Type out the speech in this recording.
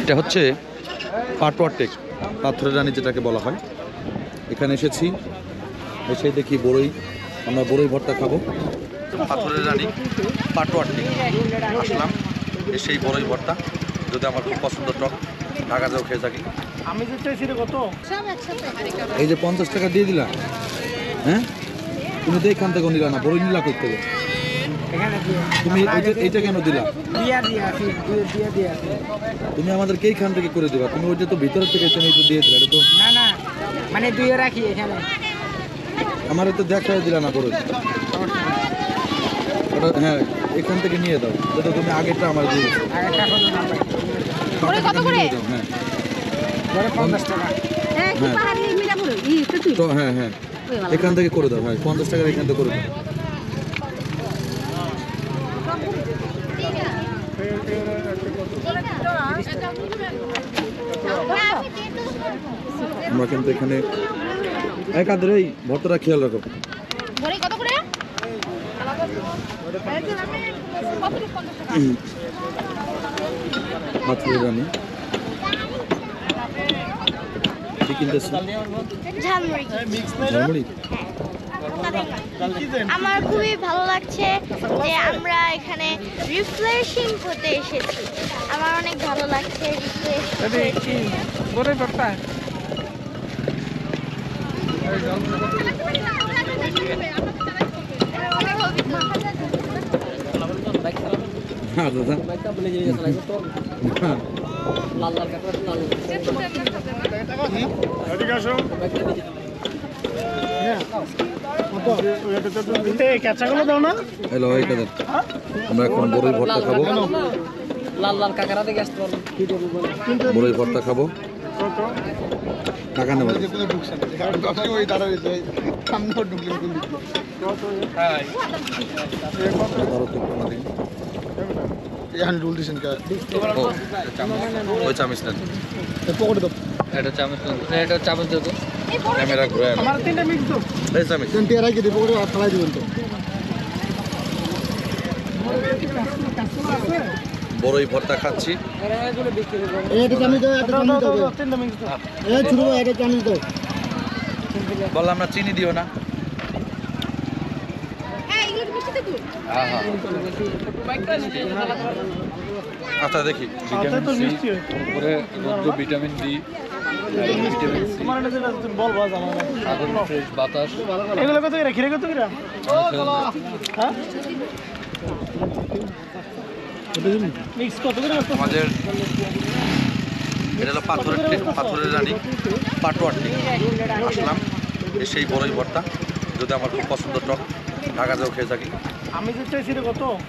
এটা হচ্ছে পাটোয়ার টেক, পাথরের রানী যেটাকে বলা হয়। এখানে এসেছি, এসে দেখি বড়ই, আমরা বড়ই ভর্তা খাবো। পাথরের রানী পাটোয়ার টেক আসলাম, সেই বড়ই ভর্তা, যদি আমার খুব পছন্দ, টক ঢাকা যাও খেয়ে থাকি। আমি যে চাইছি রে কত এই যে 50 টাকা দিয়ে দিলা, হ্যাঁ তুমি তো এখান থেকে নিলা না, বড়ই নিলা কই থেকে? এখানে দিয়ে তুমি এইটা কেন দিলা? দিয়া আছে তুমি আমাদেরকে এইখান থেকে করে দিবা, তুমি ওইটা তো ভিতরে থেকে তুমি একটু দিয়ে দিলা। এটা তো না মানে দুইয়ে রাখি এখানে। আমার তো দেখাই দিলা না বড়ই। ওটা হ্যাঁ এখান থেকে নিয়ে দাও, যেটা তুমি আগেরটা আমার দিয়ে দিচ্ছ। আগেরটা কত দাম ভাই? বড়ই কত করে? হ্যাঁ বড় 50 টাকা। তো হ্যাঁ হ্যাঁ এখান থেকে করে দাও, হ্যাঁ 50 টাকার এখান থেকে করে দাও। আমরা কিন্তু এখানে একাদের এই ভর্তাটা খেয়াল রাখো। রানী কি কিনতেছো? ঝালমুড়ি। আমার খুবই ভালো লাগছে যে আমরা এখানে রিফ্রেশিং হতে এসেছি। আমার অনেক ভালো লাগছে বড়ই ভর্তা হ্যাঁ দাদা কাঁচাগুলো দাও না। হ্যালো একাদের আমরা এখন বড়ই ভর্তা খাবো, লাল লাল কাকারা দেখে আসতে পারবো। বড়ই ভর্তা খাবো। টাকা নেবো ওই চামিচ না, এটা চামিচ এটা চামিচ দেবো। ক্যামেরা ঘুরে আমার তিনটা মিক্স দাও। এই চামিচ বড়ই ভর্তা খাচ্ছি। তিনটা মিক্স দাও। বললাম না চিনি দিও না। আচ্ছা দেখি তো মিষ্টি হয়। উপরে ভিটামিন ডি, ভিটামিন সি, তোমার এটা যেটা তুমি বলবা জানো না। সাগর ফ্রেশ বাতাস। এগুলো কত করে? খিরে কত করে? হ্যাঁ মিক্স কত করে? আমাদের এটা হলো পাথরের রানী পাটোয়ার টেক আসলাম, সেই বড়ই ভর্তা, যদি আমার খুব পছন্দ, টক ঢাকা যাও খেয়ে থাকি। আমি যে চাইছি রে কত